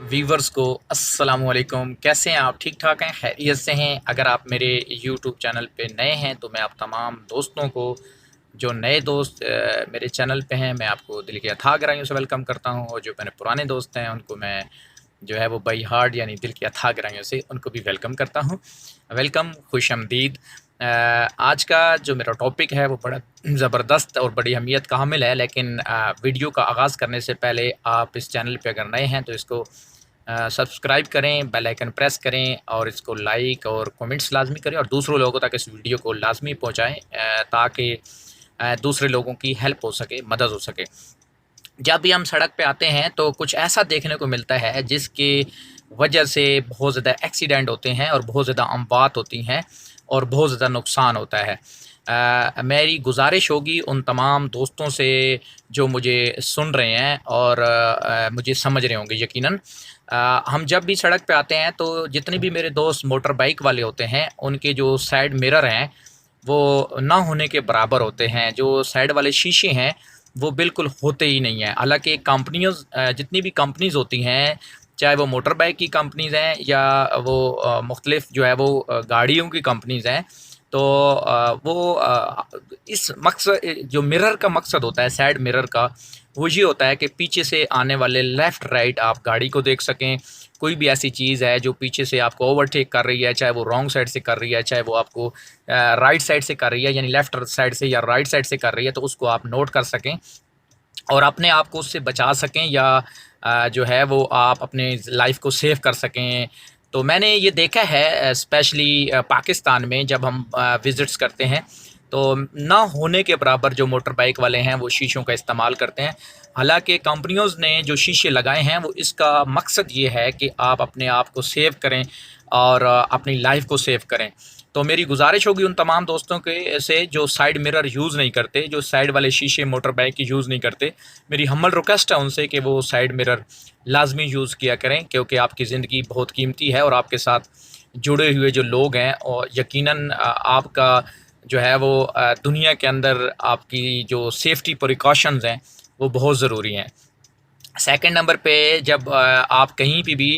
Viewers को अस्सलाम वालेकुम। कैसे हैं आप? ठीक ठाक हैं, खैरियत से हैं? अगर आप मेरे यूट्यूब चैनल पे नए हैं तो मैं आप तमाम दोस्तों को, जो नए दोस्त मेरे चैनल पे हैं, मैं आपको दिल की अथाह गहराइयों से वेलकम करता हूं। और जो मेरे पुराने दोस्त हैं उनको मैं जो है वो बाई हार्ट यानी दिल की अथाह गहराइयों से उनको भी वेलकम करता हूं। वेलकम, खुश आमदीद। आज का जो मेरा टॉपिक है वो बड़ा ज़बरदस्त और बड़ी अहमियत का हामिल है, लेकिन वीडियो का आगाज़ करने से पहले आप इस चैनल पे अगर नए हैं तो इसको सब्सक्राइब करें, बेल आइकन प्रेस करें और इसको लाइक और कमेंट्स लाजमी करें और दूसरों लोगों तक इस वीडियो को लाजमी पहुँचाएँ, ताकि दूसरे लोगों की हेल्प हो सके, मदद हो सके। जब भी हम सड़क पे आते हैं तो कुछ ऐसा देखने को मिलता है जिसकी वजह से बहुत ज़्यादा एक्सीडेंट होते हैं और बहुत ज़्यादा अमवात होती हैं और बहुत ज़्यादा नुकसान होता है। मेरी गुजारिश होगी उन तमाम दोस्तों से जो मुझे सुन रहे हैं और मुझे समझ रहे होंगे यकीनन। हम जब भी सड़क पे आते हैं तो जितने भी मेरे दोस्त मोटर बाइक वाले होते हैं, उनके जो साइड मिरर हैं वो ना होने के बराबर होते हैं। जो साइड वाले शीशे हैं वो बिल्कुल होते ही नहीं हैं। हालाँकि कंपनियों जितनी भी कंपनीज़ होती हैं, चाहे वो मोटर बाइक की कंपनीज़ हैं या वो मुख्तलिफ़ जो है वो गाड़ियों की कंपनीज़ हैं, तो वो इस मकसद जो मिरर का मकसद होता है, साइड मिरर का, वो ये होता है कि पीछे से आने वाले लेफ़्ट राइट आप गाड़ी को देख सकें। कोई भी ऐसी चीज़ है जो पीछे से आपको ओवरटेक कर रही है, चाहे वो रॉन्ग साइड से कर रही है, चाहे वो आपको राइट साइड से कर रही है, यानी लेफ़्ट साइड से या राइट साइड से कर रही है, तो उसको आप नोट कर सकें और अपने आप को उससे बचा सकें या जो है वो आप अपने लाइफ को सेव कर सकें। तो मैंने ये देखा है स्पेशली पाकिस्तान में जब हम विज़िट्स करते हैं, तो ना होने के बराबर जो मोटर बाइक वाले हैं वो शीशों का इस्तेमाल करते हैं। हालाँकि कंपनियों ने जो शीशे लगाए हैं वो इसका मकसद ये है कि आप अपने आप को सेव करें और अपनी लाइफ को सेव करें। तो मेरी गुजारिश होगी उन तमाम दोस्तों के से जो साइड मिरर यूज़ नहीं करते, जो साइड वाले शीशे मोटर बाइक की यूज़ नहीं करते, मेरी हम्बल रिक्वेस्ट है उनसे कि वो साइड मिरर लाजमी यूज़ किया करें, क्योंकि आपकी ज़िंदगी बहुत कीमती है और आपके साथ जुड़े हुए जो लोग हैं और यकीनन आपका जो है वो दुनिया के अंदर आपकी जो सेफ्टी प्रिकॉशंस हैं वो बहुत ज़रूरी हैं। सेकंड नंबर पे जब आप कहीं पे भी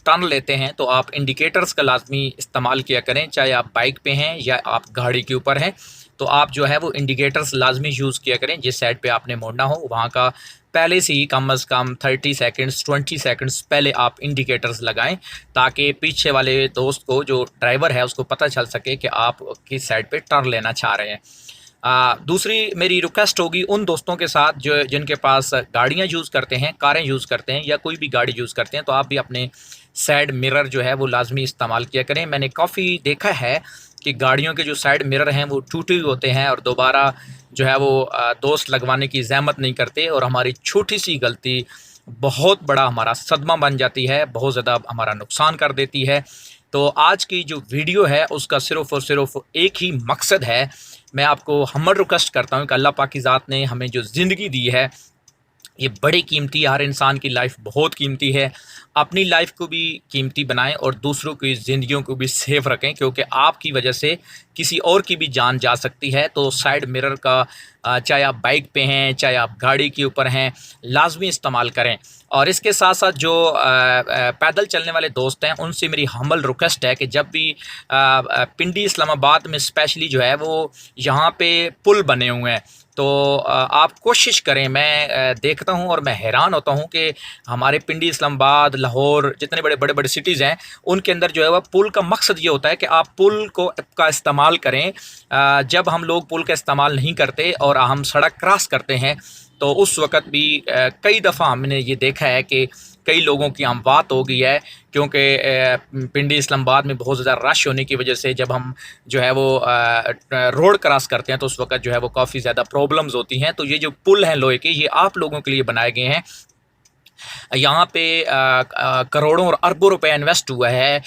टर्न लेते हैं तो आप इंडिकेटर्स का लाजमी इस्तेमाल किया करें, चाहे आप बाइक पे हैं या आप गाड़ी के ऊपर हैं, तो आप जो है वो इंडिकेटर्स लाजमी यूज़ किया करें। जिस साइड पे आपने मोड़ना हो वहाँ का पहले से ही कम अज़ कम 30 सेकंड्स 20 सेकंड्स पहले आप इंडिकेटर्स लगाएं, ताकि पीछे वाले दोस्त को, जो ड्राइवर है, उसको पता चल सके कि आप किस साइड पे टर्न लेना चाह रहे हैं। दूसरी मेरी रिक्वेस्ट होगी उन दोस्तों के साथ जो जिनके पास गाड़ियाँ यूज़ करते हैं, कारें यूज़ करते हैं या कोई भी गाड़ी यूज़ करते हैं, तो आप भी अपने साइड मिरर जो है वो लाजमी इस्तेमाल किया करें। मैंने काफ़ी देखा है कि गाड़ियों के जो साइड मिरर हैं वो टूटे हुए होते हैं और दोबारा जो है वो दोस्त लगवाने की ज़हमत नहीं करते और हमारी छोटी सी गलती बहुत बड़ा हमारा सदमा बन जाती है, बहुत ज़्यादा हमारा नुकसान कर देती है। तो आज की जो वीडियो है उसका सिर्फ़ और सिर्फ़ एक ही मकसद है। मैं आपको हम्बल रिक्वेस्ट करता हूँ कि अल्लाह पाक की ज़ात ने हमें जो ज़िंदगी दी है ये बड़ी कीमती है। हर इंसान की लाइफ बहुत कीमती है। अपनी लाइफ को भी कीमती बनाएं और दूसरों की ज़िंदगियों को भी सेफ रखें, क्योंकि आपकी वजह से किसी और की भी जान जा सकती है। तो साइड मिरर का चाहे आप बाइक पे हैं, चाहे आप गाड़ी के ऊपर हैं, लाजमी इस्तेमाल करें। और इसके साथ साथ जो पैदल चलने वाले दोस्त हैं उनसे मेरी हम्बल रिक्वेस्ट है कि जब भी पिंडी इस्लामाबाद में स्पेशली जो है वो यहाँ पे पुल बने हुए हैं, तो आप कोशिश करें। मैं देखता हूँ और मैं हैरान होता हूँ कि हमारे पिंडी, इस्लामाबाद, लाहौर, जितने बड़े बड़े सिटीज़ हैं, उनके अंदर जो है वह पुल का मकसद ये होता है कि आप पुल को का इस्तेमाल करें। जब हम लोग पुल का इस्तेमाल नहीं करते और हम सड़क क्रॉस करते हैं तो उस वक़्त भी कई दफ़ा हमने ये देखा है कि कई लोगों की अमवात हो गई है, क्योंकि पिंडी इस्लामाबाद में बहुत ज़्यादा रश होने की वजह से जब हम जो है वो रोड क्रॉस करते हैं तो उस वक़्त जो है वो काफ़ी ज़्यादा प्रॉब्लम्स होती हैं। तो ये जो पुल हैं लोहे के, ये आप लोगों के लिए बनाए गए हैं। यहाँ पे करोड़ों और अरबों रुपए इन्वेस्ट हुआ है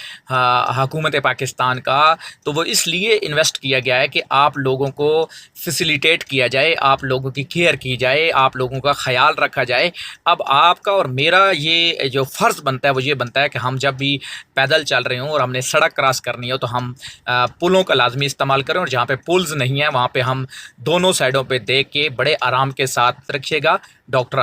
हुकूमत पाकिस्तान का। तो वो इसलिए इन्वेस्ट किया गया है कि आप लोगों को फैसिलिटेट किया जाए, आप लोगों की केयर की जाए, आप लोगों का ख्याल रखा जाए। अब आपका और मेरा ये जो फ़र्ज़ बनता है वो ये बनता है कि हम जब भी पैदल चल रहे हों और हमने सड़क क्रॉस करनी हो तो हम पुलों का लाजमी इस्तेमाल करें, और जहाँ पे पुल्स नहीं हैं वहाँ पे हम दोनों साइडों पे देख के बड़े आराम के साथ रखिएगा। डॉक्टर